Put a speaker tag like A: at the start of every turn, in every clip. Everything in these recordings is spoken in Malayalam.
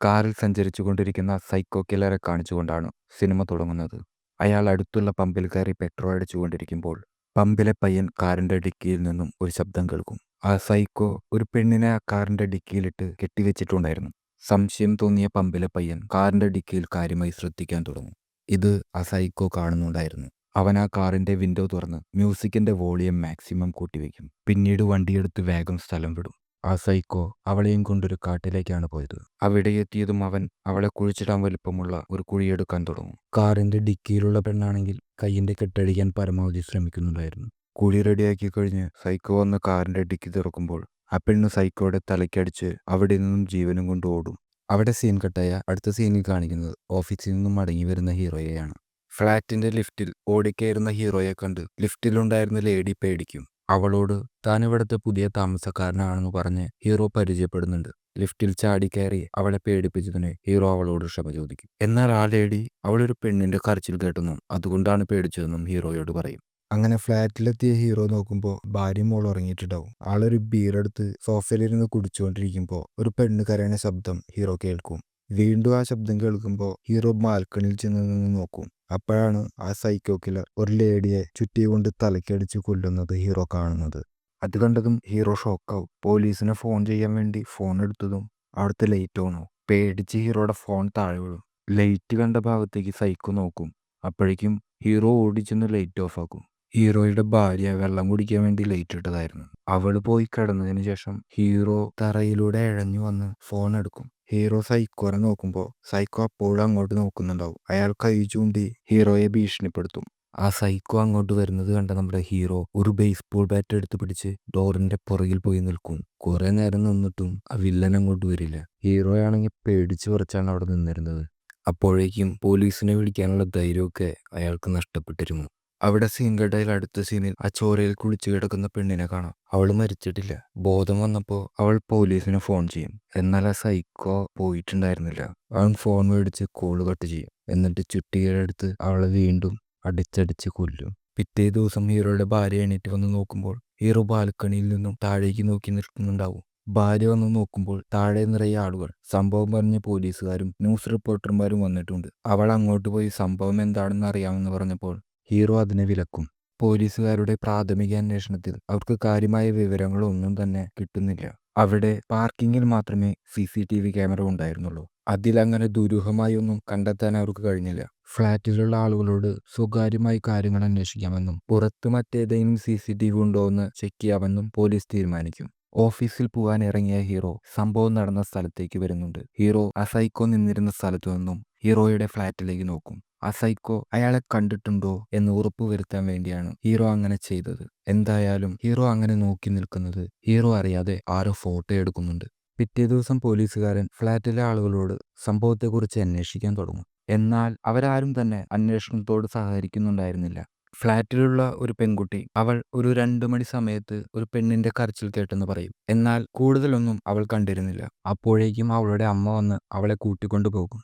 A: കാറിൽ സഞ്ചരിച്ചുകൊണ്ടിരിക്കുന്ന സൈക്കോ കില്ലറെ കാണിച്ചുകൊണ്ടാണ് സിനിമ തുടങ്ങുന്നത്. അയാൾ അടുത്തുള്ള പമ്പിൽ കയറി പെട്രോൾ അടിച്ചുകൊണ്ടിരിക്കുമ്പോൾ പമ്പിലെ പയ്യൻ കാറിന്റെ ഡിക്കിയിൽ നിന്നും ഒരു ശബ്ദം കേൾക്കും. ആ സൈക്കോ ഒരു പെണ്ണിനെ ആ കാറിന്റെ ഡിക്കിയിലിട്ട് കെട്ടിവെച്ചിട്ടുണ്ടായിരുന്നു. സംശയം തോന്നിയ പമ്പിലെ പയ്യൻ കാറിന്റെ ഡിക്കിയിൽ കാര്യമായി ശ്രദ്ധിക്കാൻ തുടങ്ങും. ഇത് ആ സൈക്കോ കാണുന്നുണ്ടായിരുന്നു. അവൻ ആ കാറിന്റെ വിൻഡോ തുറന്ന് മ്യൂസിക്കിന്റെ വോളിയം മാക്സിമം കൂട്ടിവെക്കും. പിന്നീട് വണ്ടിയെടുത്ത് വേഗം സ്ഥലം വിടും. ആ സൈക്കോ അവളെയും കൊണ്ടൊരു കാട്ടിലേക്കാണ് പോയത്. അവിടെ എത്തിയതും അവൻ അവളെ കുഴിച്ചിടാൻ വലിപ്പമുള്ള ഒരു കുഴിയെടുക്കാൻ തുടങ്ങും. കാറിന്റെ ഡിക്കിയിലുള്ള പെണ്ണാണെങ്കിൽ കയ്യിന്റെ കെട്ടഴിക്കാൻ പരമാവധി ശ്രമിക്കുന്നുണ്ടായിരുന്നു. കുഴി റെഡിയാക്കി കഴിഞ്ഞ് സൈക്കോ വന്ന് കാറിന്റെ ഡിക്കി തുറക്കുമ്പോൾ ആ പെണ്ണ് സൈക്കോയുടെ തലയ്ക്കടിച്ച് അവിടെ നിന്നും ജീവനും കൊണ്ട് ഓടും. അവിടെ സീൻ കട്ടായ അടുത്ത സീനിൽ കാണിക്കുന്നത് ഓഫീസിൽ നിന്നും മടങ്ങി വരുന്ന ഹീറോയെയാണ്. ഫ്ളാറ്റിന്റെ ലിഫ്റ്റിൽ ഓടിക്കയറുന്ന ഹീറോയെ കണ്ട് ലിഫ്റ്റിലുണ്ടായിരുന്ന ലേഡി പേടിക്കും. അവളോട് താൻ ഇവിടുത്തെ പുതിയ താമസക്കാരനാണെന്ന് പറഞ്ഞ് ഹീറോ പരിചയപ്പെടുന്നുണ്ട്. ലിഫ്റ്റിൽ ചാടിക്കയറി അവളെ പേടിപ്പിച്ചതിന് ഹീറോ അവളോട് ക്ഷമ ചോദിക്കും. എന്നാൽ ആ ലേഡി അവളൊരു പെണ്ണിന്റെ കരച്ചിൽ കേട്ടെന്നും അതുകൊണ്ടാണ് പേടിച്ചതെന്നും ഹീറോയോട് പറയും. അങ്ങനെ ഫ്ലാറ്റിലെത്തിയ ഹീറോ നോക്കുമ്പോൾ ഭാര്യയും മോൾ ഉറങ്ങിയിട്ടുണ്ടാവും. ആളൊരു ബീറെടുത്ത് സോഫയിലിരുന്ന് കുടിച്ചുകൊണ്ടിരിക്കുമ്പോൾ ഒരു പെണ്ണ് കരയണ ശബ്ദം ഹീറോ കേൾക്കും. വീണ്ടും ആ ശബ്ദം കേൾക്കുമ്പോൾ ഹീറോ ബാൽക്കണിയിൽ ചെന്ന് നിന്ന് നോക്കും. അപ്പോഴാണ് ആ സൈക്കോ കില്ലർ ഒരു ലേഡിയെ ചുറ്റികൊണ്ട് തലക്കടിച്ച് കൊല്ലുന്നത് ഹീറോ കാണുന്നത്. അത് കണ്ടതും ഹീറോ ഷോക്കാവും. പോലീസിനെ ഫോൺ ചെയ്യാൻ വേണ്ടി ഫോൺ എടുത്തതും അവിടുത്തെ ലൈറ്റ് ഓണോ. പേടിച്ച് ഹീറോയുടെ ഫോൺ താഴെ വീഴും. ലൈറ്റ് കണ്ട ഭാഗത്തേക്ക് സൈക്കോ നോക്കും. അപ്പോഴേക്കും ഹീറോ ഓടിച്ചെന്ന് ലൈറ്റ് ഓഫ് ആക്കും. ഹീറോയുടെ ഭാര്യ വെള്ളം കുടിക്കാൻ വേണ്ടി ലൈറ്റ് ഇട്ടതായിരുന്നു. അവള് പോയി കിടന്നതിന് ശേഷം ഹീറോ തറയിലൂടെ ഇഴഞ്ഞു വന്ന് ഫോൺ എടുക്കും. ഹീറോ സൈക്കോനെ നോക്കുമ്പോൾ സൈക്കോ അപ്പോഴും അങ്ങോട്ട് നോക്കുന്നുണ്ടാവും. അയാൾ കൈ ചൂണ്ടി ഹീറോയെ ഭീഷണിപ്പെടുത്തും. ആ സൈക്കോ അങ്ങോട്ട് വരുന്നത് കണ്ട നമ്മുടെ ഹീറോ ഒരു ബേസ്ബോൾ ബാറ്റ് എടുത്ത് പിടിച്ച് ഡോറിന്റെ പുറകിൽ പോയി നിൽക്കും. കുറെ നേരം നിന്നിട്ടും ആ വില്ലൻ അങ്ങോട്ട് വരില്ല. ഹീറോയാണെങ്കിൽ പേടിച്ച് വിറച്ചാണ് അവിടെ നിന്നിരുന്നത്. അപ്പോഴേക്കും പോലീസിനെ വിളിക്കാനുള്ള ധൈര്യമൊക്കെ അയാൾക്ക് നഷ്ടപ്പെട്ടിരുന്നു. അവിടെ സീൻ കട്ടയിൽ അടുത്ത സീനിൽ ആ ചോരയിൽ കുളിച്ചു കിടക്കുന്ന പെണ്ണിനെ കാണാം. അവൾ മരിച്ചിട്ടില്ല. ബോധം വന്നപ്പോൾ അവൾ പോലീസിന് ഫോൺ ചെയ്യും. എന്നാൽ ആ സൈക്കോ പോയിട്ടുണ്ടായിരുന്നില്ല. അവൻ ഫോൺ മേടിച്ച് കോള് കട്ട് ചെയ്യും. എന്നിട്ട് ചുറ്റികയെടുത്ത് അവളെ വീണ്ടും അടിച്ചടിച്ച് കൊല്ലും. പിറ്റേ ദിവസം ഹീറോയുടെ ഭാര്യ എണീറ്റ് വന്ന് നോക്കുമ്പോൾ ഹീറോ ബാൽക്കണിയിൽ നിന്നും താഴേക്ക് നോക്കി നിൽക്കുന്നുണ്ടാവും. ഭാര്യ വന്ന് നോക്കുമ്പോൾ താഴെ നിറയെ ആളുകൾ. സംഭവം പറഞ്ഞ പോലീസുകാരും ന്യൂസ് റിപ്പോർട്ടർമാരും വന്നിട്ടുണ്ട്. അവൾ അങ്ങോട്ട് പോയി സംഭവം എന്താണെന്ന് അറിയാമെന്ന് പറഞ്ഞപ്പോൾ ഹീറോ അതിനെ വിലക്കും. പോലീസുകാരുടെ പ്രാഥമിക അന്വേഷണത്തിൽ അവർക്ക് കാര്യമായ വിവരങ്ങളൊന്നും തന്നെ കിട്ടുന്നില്ല. അവിടെ പാർക്കിങ്ങിൽ മാത്രമേ CCTV ക്യാമറ ഉണ്ടായിരുന്നുള്ളൂ. അതിലങ്ങനെ ദുരൂഹമായി ഒന്നും കണ്ടെത്താൻ അവർക്ക് കഴിഞ്ഞില്ല. ഫ്ളാറ്റിലുള്ള ആളുകളോട് സ്വകാര്യമായി കാര്യങ്ങൾ അന്വേഷിക്കാമെന്നും പുറത്ത് മറ്റേതെങ്കിലും CCTV ഉണ്ടോ എന്ന് ചെക്ക് ചെയ്യാമെന്നും പോലീസ് തീരുമാനിക്കും. ഓഫീസിൽ പോകാൻ ഇറങ്ങിയ ഹീറോ സംഭവം നടന്ന സ്ഥലത്തേക്ക് വരുന്നുണ്ട്. ഹീറോ ആ സൈക്കോ നിന്നിരുന്ന സ്ഥലത്തു നിന്നും ഹീറോയുടെ ഫ്ളാറ്റിലേക്ക് നോക്കും. ആ സൈക്കോ അയാളെ കണ്ടിട്ടുണ്ടോ എന്ന് ഉറപ്പുവരുത്താൻ വേണ്ടിയാണ് ഹീറോ അങ്ങനെ ചെയ്തത്. എന്തായാലും ഹീറോ അങ്ങനെ നോക്കി നിൽക്കുന്നത് ഹീറോ അറിയാതെ ആരോ ഫോട്ടോ എടുക്കുന്നുണ്ട്. പിറ്റേ ദിവസം പോലീസുകാരൻ ഫ്ളാറ്റിലെ ആളുകളോട് സംഭവത്തെക്കുറിച്ച് അന്വേഷിക്കാൻ തുടങ്ങും. എന്നാൽ അവരാരും തന്നെ അന്വേഷണത്തോട് സഹകരിക്കുന്നുണ്ടായിരുന്നില്ല. ഫ്ളാറ്റിലുള്ള ഒരു പെൺകുട്ടി അവൾ ഒരു 2 മണി സമയത്ത് ഒരു പെണ്ണിന്റെ കരച്ചിൽ കേട്ടെന്ന് പറയും. എന്നാൽ കൂടുതലൊന്നും അവൾ കണ്ടിരുന്നില്ല. അപ്പോഴേക്കും അവളുടെ അമ്മ വന്ന് അവളെ കൂട്ടിക്കൊണ്ടു പോകും.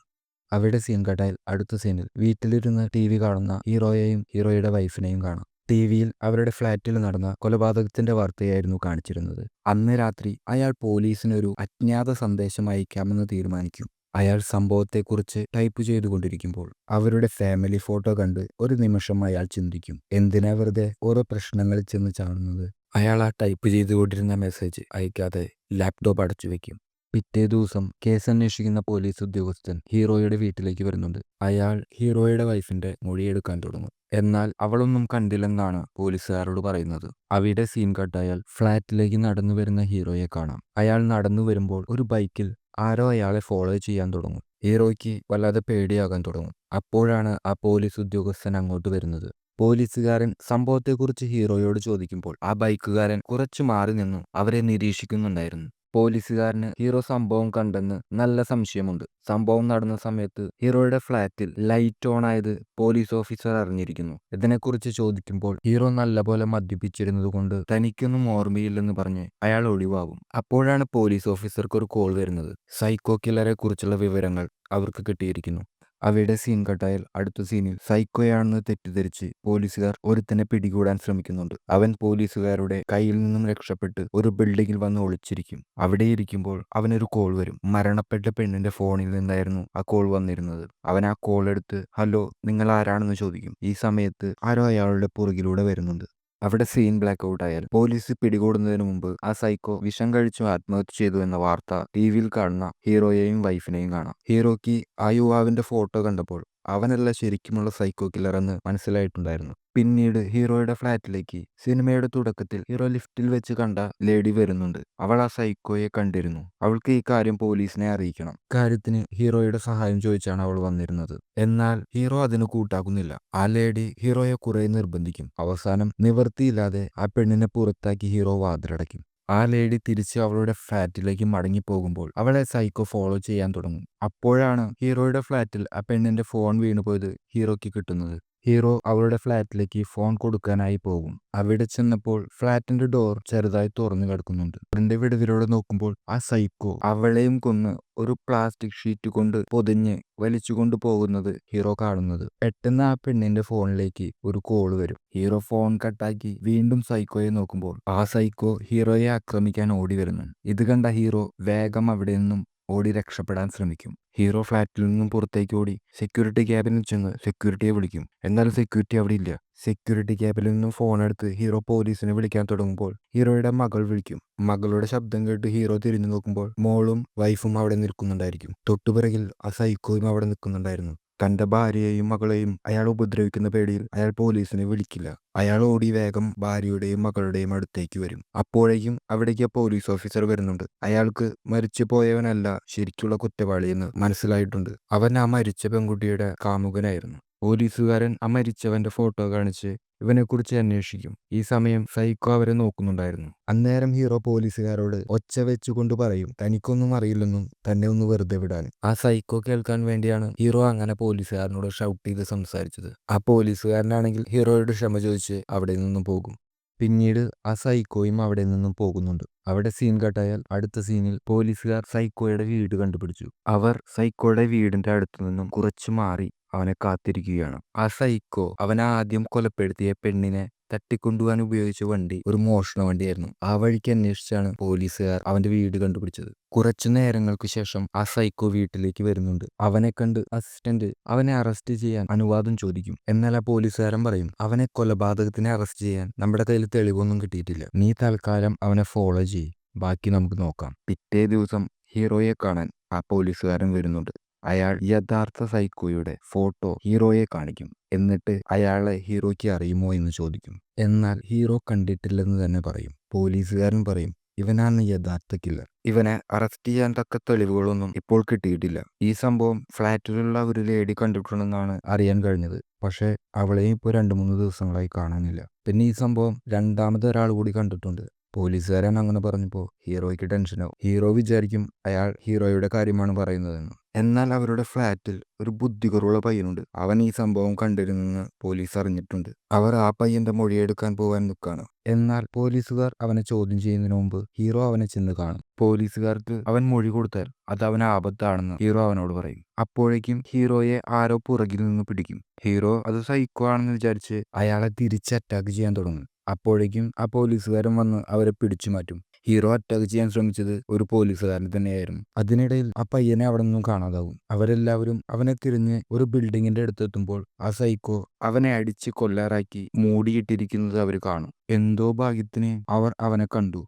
A: അവിടെ സീൻ കട്ടായാൽ അടുത്ത സീനിൽ വീട്ടിലിരുന്ന് TV കാണുന്ന ഹീറോയെയും ഹീറോയുടെ വൈഫിനെയും കാണാം. TVയിൽ അവരുടെ ഫ്ളാറ്റിൽ നടന്ന കൊലപാതകത്തിന്റെ വാർത്തയായിരുന്നു കാണിച്ചിരുന്നത്. അന്ന് രാത്രി അയാൾ പോലീസിനൊരു അജ്ഞാത സന്ദേശം അയക്കാമെന്ന് തീരുമാനിക്കും. അയാൾ സംഭവത്തെക്കുറിച്ച് ടൈപ്പ് ചെയ്തുകൊണ്ടിരിക്കുമ്പോൾ അവരുടെ ഫാമിലി ഫോട്ടോ കണ്ട് ഒരു നിമിഷം അയാൾ ചിന്തിക്കും, എന്തിനാ വെറുതെ ഓരോ പ്രശ്നങ്ങളിൽ ചെന്ന് ചാടുന്നത്. അയാൾ ആ ടൈപ്പ് ചെയ്തുകൊണ്ടിരുന്ന മെസ്സേജ് അയക്കാതെ ലാപ്ടോപ്പ് അടച്ചു വെക്കും. പിറ്റേ ദിവസം കേസ് അന്വേഷിക്കുന്ന പോലീസ് ഉദ്യോഗസ്ഥൻ ഹീറോയുടെ വീട്ടിലേക്ക് വരുന്നുണ്ട്. അയാൾ ഹീറോയുടെ വൈഫിന്റെ മൊഴിയെടുക്കാൻ തുടങ്ങും. എന്നാൽ അവളൊന്നും കണ്ടില്ലെന്നാണ് പോലീസുകാരോട് പറയുന്നത്. അവിടെ സീൻ കട്ടായാൽ ഫ്ളാറ്റിലേക്ക് നടന്നു വരുന്ന ഹീറോയെ കാണാം. അയാൾ നടന്നു വരുമ്പോൾ ഒരു ബൈക്കിൽ ആരോ അയാളെ ഫോളോ ചെയ്യാൻ തുടങ്ങും. ഹീറോയ്ക്ക് വല്ലാതെ പേടിയാകാൻ തുടങ്ങും. അപ്പോഴാണ് ആ പോലീസ് ഉദ്യോഗസ്ഥൻ അങ്ങോട്ട് വരുന്നത്. പോലീസുകാരൻ സംഭവത്തെക്കുറിച്ച് ഹീറോയോട് ചോദിക്കുമ്പോൾ ആ ബൈക്കുകാരൻ കുറച്ചു മാറി നിന്നു അവരെ നിരീക്ഷിക്കുന്നുണ്ടായിരുന്നു. പോലീസുകാരന് ഹീറോ സംഭവം കണ്ടെന്ന് നല്ല സംശയമുണ്ട്. സംഭവം നടന്ന സമയത്ത് ഹീറോയുടെ ഫ്ളാറ്റിൽ ലൈറ്റ് ഓൺ ആയത് പോലീസ് ഓഫീസർ അറിഞ്ഞിരിക്കുന്നു. ഇതിനെക്കുറിച്ച് ചോദിക്കുമ്പോൾ ഹീറോ നല്ലപോലെ മദ്യപിച്ചിരുന്നത് കൊണ്ട് തനിക്കൊന്നും ഓർമ്മയില്ലെന്ന് പറഞ്ഞ് അയാൾ ഒഴിവാകും. അപ്പോഴാണ് പോലീസ് ഓഫീസർക്ക് ഒരു കോൾ വരുന്നത്. സൈക്കോ കില്ലറെ കുറിച്ചുള്ള വിവരങ്ങൾ അവർക്ക് കിട്ടിയിരിക്കുന്നു. അവിടെ സീൻ കട്ടായാൽ അടുത്ത സീനിൽ സൈക്കോയാണെന്ന് തെറ്റിദ്ധരിച്ച് പോലീസുകാർ ഒരുത്തനെ പിടികൂടാൻ ശ്രമിക്കുന്നുണ്ട്. അവൻ പോലീസുകാരുടെ കയ്യിൽ നിന്നും രക്ഷപ്പെട്ട് ഒരു ബിൽഡിങ്ങിൽ വന്ന് ഒളിച്ചിരിക്കും. അവിടെ ഇരിക്കുമ്പോൾ അവനൊരു കോൾ വരും. മരണപ്പെട്ട പെണ്ണിന്റെ ഫോണിൽ നിന്നായിരുന്നു ആ കോൾ വന്നിരുന്നത്. അവൻ ആ കോൾ എടുത്ത് ഹലോ നിങ്ങൾ ആരാണെന്ന് ചോദിക്കും. ഈ സമയത്ത് ആരോ അയാളുടെ പുറകിലൂടെ വരുന്നുണ്ട്. അവിടെ സീൻ ബ്ലാക്ക് ഔട്ട് ആയാൽ പോലീസ് പിടികൂടുന്നതിന് മുമ്പ് ആ സൈക്കോ വിഷം കഴിച്ചു ആത്മഹത്യ ചെയ്തു എന്ന വാർത്ത ടിവിയിൽ കാണുന്ന ഹീറോയെയും വൈഫിനെയും കാണാം. ഹീറോയ്ക്ക് ആ യുവാവിന്റെ ഫോട്ടോ കണ്ടപ്പോൾ അവനല്ല ശരിക്കുമുള്ള സൈക്കോ കില്ലർ എന്ന് മനസ്സിലായിട്ടുണ്ടായിരുന്നു. പിന്നീട് ഹീറോയുടെ ഫ്ലാറ്റിലേക്ക് സിനിമയുടെ തുടക്കത്തിൽ ഹീറോ ലിഫ്റ്റിൽ വെച്ച് കണ്ട ലേഡി വരുന്നുണ്ട്. അവൾ ആ സൈക്കോയെ കണ്ടിരുന്നു. അവൾക്ക് ഈ കാര്യം പോലീസിനെ അറിയിക്കണം. കാര്യത്തിന് ഹീറോയുടെ സഹായം ചോദിച്ചാണ് അവൾ വന്നിരുന്നത്. എന്നാൽ ഹീറോ അതിന് കൂട്ടാക്കുന്നില്ല. ആ ലേഡി ഹീറോയെ കുറെ നിർബന്ധിക്കും. അവസാനം നിവൃത്തിയില്ലാതെ ആ പെണ്ണിനെ പുറത്താക്കി ഹീറോ വാതിലടയ്ക്കും. ആ ലേഡി തിരിച്ച് അവളുടെ ഫ്ലാറ്റിലേക്ക് മടങ്ങിപ്പോകുമ്പോൾ അവളെ സൈക്കോ ഫോളോ ചെയ്യാൻ തുടങ്ങും. അപ്പോഴാണ് ഹീറോയുടെ ഫ്ലാറ്റിൽ ആ പെണ്ണിന്റെ ഫോൺ വീണുപോയത് ഹീറോയ്ക്ക് കിട്ടുന്നത്. ഹീറോ അവളുടെ ഫ്ലാറ്റിലേക്ക് ഫോൺ കൊടുക്കാനായി പോകും. അവിടെ ചെന്നപ്പോൾ ഫ്ലാറ്റിന്റെ ഡോർ ചെറുതായി തുറന്നു കിടക്കുന്നുണ്ട്. അതിന്റെ വിടവിലൂടെ നോക്കുമ്പോൾ ആ സൈക്കോ അവളെയും കൊന്ന് ഒരു പ്ലാസ്റ്റിക് ഷീറ്റ് കൊണ്ട് പൊതിഞ്ഞ് വലിച്ചുകൊണ്ട് പോകുന്നത് ഹീറോ കാണുന്നത്. പെട്ടെന്ന് ആ പെണ്ണിന്റെ ഫോണിലേക്ക് ഒരു കോള് വരും. ഹീറോ ഫോൺ കട്ടാക്കി വീണ്ടും സൈക്കോയെ നോക്കുമ്പോൾ ആ സൈക്കോ ഹീറോയെ ആക്രമിക്കാൻ ഓടി വരുന്നു. ഇത് കണ്ട ഹീറോ വേഗം അവിടെ നിന്നും ഓടി രക്ഷപ്പെടാൻ ശ്രമിക്കും. ഹീറോ ഫ്ലാറ്റിൽ നിന്നും പുറത്തേക്ക് ഓടി സെക്യൂരിറ്റി ക്യാബിനിൽ ചെന്ന് സെക്യൂരിറ്റിയെ വിളിക്കും. എന്നാൽ സെക്യൂരിറ്റി അവിടെ ഇല്ല. സെക്യൂരിറ്റി ക്യാബിൽ നിന്നും ഫോൺ എടുത്ത് ഹീറോ പോലീസിനെ വിളിക്കാൻ തുടങ്ങുമ്പോൾ ഹീറോയുടെ മകൾ വിളിക്കും. മകളുടെ ശബ്ദം കേട്ട് ഹീറോ തിരിഞ്ഞു നോക്കുമ്പോൾ മോളും വൈഫും അവിടെ നിൽക്കുന്നുണ്ടായിരിക്കും. തൊട്ടുപിറകിൽ ആ സൈക്കോയും അവിടെ നിൽക്കുന്നുണ്ടായിരുന്നു. തന്റെ ഭാര്യയെയും മകളെയും അയാൾ ഉപദ്രവിക്കുന്ന പേടിയിൽ അയാൾ പോലീസിനെ വിളിക്കില്ല. അയാൾ ഓടി വേഗം ഭാര്യയുടെയും മകളുടെയും അടുത്തേക്ക് വരും. അപ്പോഴേക്കും അവിടേക്ക് പോലീസ് ഓഫീസർ വരുന്നുണ്ട്. അയാൾക്ക് മരിച്ചു പോയവനല്ല ശരിക്കുള്ള കുറ്റവാളിയെന്ന് മനസ്സിലായിട്ടുണ്ട്. അവൻ ആ മരിച്ച പെൺകുട്ടിയുടെ കാമുകനായിരുന്നു. പോലീസുകാരൻ ആ മരിച്ചവന്റെ ഫോട്ടോ കാണിച്ച് ഇവനെക്കുറിച്ച് അന്വേഷിക്കും. ഈ സമയം സൈക്കോ അവരെ നോക്കുന്നുണ്ടായിരുന്നു. അന്നേരം ഹീറോ പോലീസുകാരോട് ഒച്ച വെച്ചുകൊണ്ട് പറയും തനിക്കൊന്നും അറിയില്ലെന്നും തന്നെ ഒന്ന് വെറുതെ വിടാൻ. ആ സൈക്കോ കേൾക്കാൻ വേണ്ടിയാണ് ഹീറോ അങ്ങനെ പോലീസുകാരനോട് ഷൗട്ട് ചെയ്ത് സംസാരിച്ചത്. ആ പോലീസുകാരനാണെങ്കിൽ ഹീറോയോട് ക്ഷമ ചോദിച്ച് അവിടെ നിന്നും പോകും. പിന്നീട് ആ സൈക്കോയും അവിടെ നിന്നും പോകുന്നുണ്ട്. അവിടെ സീൻ കട്ടായാൽ അടുത്ത സീനിൽ പോലീസുകാർ സൈക്കോയുടെ വീട് കണ്ടുപിടിച്ചു. അവർ സൈക്കോയുടെ വീടിന്റെ അടുത്തു നിന്നും കുറച്ചു മാറി അവനെ കാത്തിരിക്കുകയാണ്. ആ സൈക്കോ അവനെ ആദ്യം കൊലപ്പെടുത്തിയ പെണ്ണിനെ തട്ടിക്കൊണ്ടുപോകാൻ ഉപയോഗിച്ച വണ്ടി ഒരു മോഷണ വണ്ടിയായിരുന്നു. ആ വഴിക്ക് അന്വേഷിച്ചാണ് പോലീസുകാർ അവന്റെ വീട് കണ്ടുപിടിച്ചത്. കുറച്ചു നേരങ്ങൾക്ക് ശേഷം ആ സൈക്കോ വീട്ടിലേക്ക് വരുന്നുണ്ട്. അവനെ കണ്ട് അസിസ്റ്റന്റ് അവനെ അറസ്റ്റ് ചെയ്യാൻ അനുവാദം ചോദിക്കും. എന്നാൽ ആ പോലീസുകാരൻ പറയും അവനെ കൊലപാതകത്തിനെ അറസ്റ്റ് ചെയ്യാൻ നമ്മുടെ കയ്യിൽ തെളിവൊന്നും കിട്ടിയിട്ടില്ല. നീ തൽക്കാലം അവനെ ഫോളോ ചെയ്യ്, ബാക്കി നമുക്ക് നോക്കാം. പിറ്റേ ദിവസം ഹീറോയെ കാണാൻ ആ പോലീസുകാരൻ വരുന്നുണ്ട്. അയാൾ യഥാർത്ഥ സൈക്കോയുടെ ഫോട്ടോ ഹീറോയെ കാണിക്കും. എന്നിട്ട് അയാളെ ഹീറോയ്ക്ക് അറിയുമോ എന്ന് ചോദിക്കും. എന്നാൽ ഹീറോ കണ്ടിട്ടില്ലെന്ന് തന്നെ പറയും. പോലീസുകാരൻ പറയും ഇവനാണ് യഥാർത്ഥ കില്ലർ. ഇവനെ അറസ്റ്റ് ചെയ്യാൻ തക്ക തെളിവുകളൊന്നും ഇപ്പോൾ കിട്ടിയിട്ടില്ല. ഈ സംഭവം ഫ്ലാറ്റിലുള്ള ഒരു ലേഡി കണ്ടിട്ടുണ്ടെന്നാണ് അറിയാൻ കഴിഞ്ഞത്. പക്ഷേ അവളെയും ഇപ്പോൾ 2-3 ദിവസങ്ങളായി കാണാനില്ല. പിന്നെ ഈ സംഭവം രണ്ടാമത് ഒരാൾ കൂടി കണ്ടിട്ടുണ്ട്. പോലീസുകാരൻ അങ്ങനെ പറഞ്ഞപ്പോൾ ഹീറോയ്ക്ക് ടെൻഷനാവും. ഹീറോ വിചാരിക്കും അയാൾ ഹീറോയുടെ കാര്യമാണ് പറയുന്നതെന്ന്. എന്നാൽ അവരുടെ ഫ്ലാറ്റിൽ ഒരു ബുദ്ധികുറവുള്ള പയ്യനുണ്ട്. അവൻ ഈ സംഭവം കണ്ടിരുന്നെന്ന് പോലീസ് അറിഞ്ഞിട്ടുണ്ട്. അവർ ആ പയ്യന്റെ മൊഴിയെടുക്കാൻ പോകാൻ നിൽക്കുകയാണ്. എന്നാൽ പോലീസുകാർ അവനെ ചോദ്യം ചെയ്യുന്നതിന് മുമ്പ് ഹീറോ അവനെ ചെന്ന് കാണും. പോലീസുകാർക്ക് അവൻ മൊഴി കൊടുത്താൽ അത് അവന് ആപത്താണെന്ന് ഹീറോ അവനോട് പറയും. അപ്പോഴേക്കും ഹീറോയെ ആരോ പുറകിൽ നിന്ന് പിടിക്കും. ഹീറോ അത് സൈക്കോ ആണെന്ന് വിചാരിച്ച് അയാളെ തിരിച്ച് അറ്റാക്ക് ചെയ്യാൻ തുടങ്ങും. അപ്പോഴേക്കും ആ പോലീസുകാരൻ വന്ന് അവരെ പിടിച്ചു മാറ്റും. ഹീറോ അറ്റാക്ക് ചെയ്യാൻ ശ്രമിച്ചത് ഒരു പോലീസുകാരൻ തന്നെയായിരുന്നു. അതിനിടയിൽ ആ പയ്യനെ അവിടെ നിന്നും കാണാതാവും. അവരെല്ലാവരും അവനെ തിരിഞ്ഞ് ഒരു ബിൽഡിങ്ങിന്റെ അടുത്തെത്തുമ്പോൾ ആ സൈക്കോ അവനെ അടിച്ച് കൊല്ലാറാക്കി മൂടിയിട്ടിരിക്കുന്നത് അവർ കാണും. എന്തോ ഭാഗ്യത്തിന് അവനെ കണ്ടു.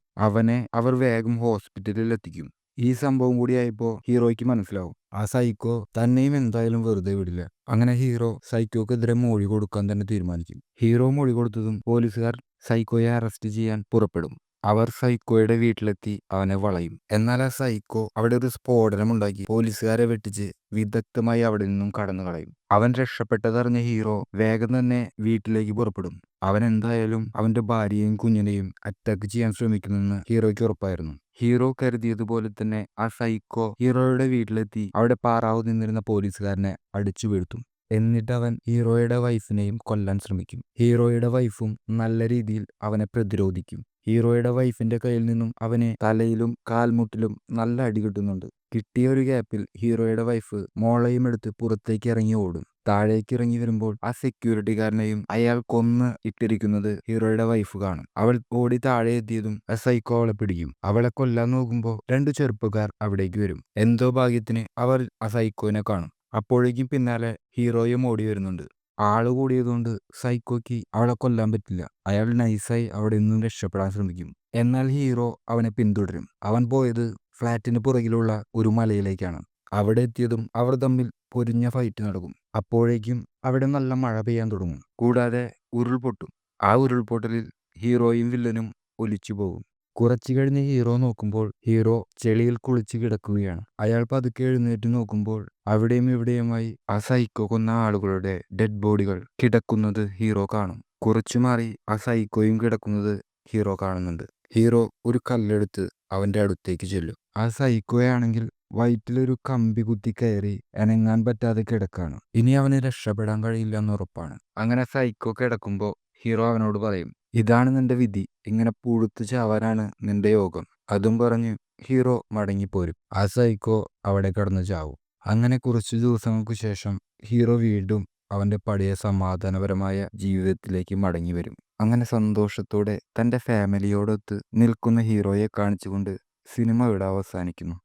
A: അവർ വേഗം ഹോസ്പിറ്റലിൽ എത്തിക്കും. ഈ സംഭവം കൂടിയായപ്പോൾ ഹീറോയ്ക്ക് മനസ്സിലാവും ആ സൈക്കോ തന്നെയും എന്തായാലും വെറുതെ വിടില്ല. അങ്ങനെ ഹീറോ സൈക്കോക്കെതിരെ മൊഴി കൊടുക്കാൻ തന്നെ തീരുമാനിക്കും. ഹീറോ മൊഴി കൊടുത്തതും പോലീസുകാർ സൈക്കോയെ അറസ്റ്റ് ചെയ്യാൻ പുറപ്പെടും. അവർ സൈക്കോയുടെ വീട്ടിലെത്തി അവനെ വളയും. എന്നാൽ ആ സൈക്കോ അവിടെ ഒരു സ്ഫോടനമുണ്ടാക്കി പോലീസുകാരെ വെട്ടിച്ച് വിദഗ്ധമായി അവിടെ നിന്നും കടന്നു കളയും. അവൻ രക്ഷപ്പെട്ടതറിഞ്ഞ ഹീറോ വേഗം തന്നെ വീട്ടിലേക്ക് പുറപ്പെടും. അവൻ എന്തായാലും അവന്റെ ഭാര്യയെയും കുഞ്ഞിനെയും അറ്റാക്ക് ചെയ്യാൻ ശ്രമിക്കുമെന്ന് ഹീറോയ്ക്ക് ഉറപ്പായിരുന്നു. ഹീറോ കരുതിയതുപോലെ തന്നെ ആ സൈക്കോ ഹീറോയുടെ വീട്ടിലെത്തി അവിടെ പാറാവ് നിന്നിരുന്ന പോലീസുകാരനെ അടിച്ചു വീഴ്ത്തും. എന്നിട്ട് അവൻ ഹീറോയുടെ വൈഫിനെയും കൊല്ലാൻ ശ്രമിക്കും. ഹീറോയുടെ വൈഫും നല്ല രീതിയിൽ അവനെ പ്രതിരോധിക്കും. ഹീറോയുടെ വൈഫിന്റെ കയ്യിൽ നിന്നും അവന് തലയിലും കാൽമുട്ടിലും നല്ല അടി കിട്ടുന്നുണ്ട്. കിട്ടിയ ഒരു ഗ്യാപ്പിൽ ഹീറോയുടെ വൈഫ് മോളെയും എടുത്ത് പുറത്തേക്ക് ഇറങ്ങി ഓടും. താഴേക്ക് ഇറങ്ങി വരുമ്പോൾ ആ സെക്യൂരിറ്റിക്കാരനെയും അയാൾ കൊന്ന് ഇട്ടിരിക്കുന്നത് ഹീറോയുടെ വൈഫ് കാണും. അവൾ ഓടി താഴെ എത്തിയതും ആ സൈക്കോ അവളെ പിടിക്കും. അവളെ കൊല്ലാൻ നോക്കുമ്പോൾ 2 ചെറുപ്പക്കാർ അവിടേക്ക് വരും. എന്തോ ഭാഗ്യത്തിന് അവർ ആ സൈക്കോനെ കാണും. അപ്പോഴേക്കും പിന്നാലെ ഹീറോയും ഓടി വരുന്നുണ്ട്. ആള് കൂടിയതുകൊണ്ട് സൈക്കോയ്ക്ക് അവളെ കൊല്ലാൻ പറ്റില്ല. അയാൾ നൈസായി അവിടെ നിന്നും രക്ഷപ്പെടാൻ ശ്രമിക്കും. എന്നാൽ ഹീറോ അവനെ പിന്തുടരും. അവൻ പോയത് ഫ്ലാറ്റിന് പുറകിലുള്ള ഒരു മലയിലേക്കാണ്. അവിടെ എത്തിയതും അവർ തമ്മിൽ പൊരിഞ്ഞ ഫൈറ്റ് നടക്കും. അപ്പോഴേക്കും അവിടെ നല്ല മഴ പെയ്യാൻ തുടങ്ങും. കൂടാതെ ഉരുൾപൊട്ടും. ആ ഉരുൾപൊട്ടലിൽ ഹീറോയും വില്ലനും ഒലിച്ചു പോകും. കുറച്ചു കഴിഞ്ഞ് ഹീറോ നോക്കുമ്പോൾ ഹീറോ ചെളിയിൽ കുളിച്ച് കിടക്കുകയാണ്. അയാൾ പതുക്കെ എഴുന്നേറ്റ് നോക്കുമ്പോൾ അവിടെയും ഇവിടെയുമായി ആ സൈക്കോ കൊന്ന ആളുകളുടെ ഡെഡ് ബോഡികൾ കിടക്കുന്നത് ഹീറോ കാണും. കുറച്ചു മാറി ആ സൈക്കോയും കിടക്കുന്നത് ഹീറോ കാണുന്നുണ്ട്. ഹീറോ ഒരു കല്ലെടുത്ത് അവന്റെ അടുത്തേക്ക് ചെല്ലും. ആ സൈക്കോയാണെങ്കിൽ വയറ്റിലൊരു കമ്പി കുത്തി കയറി അനങ്ങാൻ പറ്റാതെ കിടക്കാണ്. ഇനി അവന് രക്ഷപ്പെടാൻ കഴിയില്ല എന്ന് ഉറപ്പാണ്. അങ്ങനെ സൈക്കോ കിടക്കുമ്പോൾ ഹീറോ അവനോട് പറയും, ഇതാണ് നിന്റെ വിധി, ഇങ്ങനെ പുഴുത്ത് ചാവാനാണ് നിന്റെ യോഗം. അതും പറഞ്ഞ് ഹീറോ മടങ്ങിപ്പോരും. ആ സൈക്കോ അവിടെ കിടന്ന് ചാവും. അങ്ങനെ കുറച്ചു ദിവസങ്ങൾക്ക് ശേഷം ഹീറോ വീണ്ടും അവന്റെ പഴയ സമാധാനപരമായ ജീവിതത്തിലേക്ക് മടങ്ങി വരും. അങ്ങനെ സന്തോഷത്തോടെ തൻ്റെ ഫാമിലിയോടൊത്ത് നിൽക്കുന്ന ഹീറോയെ കാണിച്ചുകൊണ്ട് സിനിമ ഇവിടെ അവസാനിക്കുന്നു.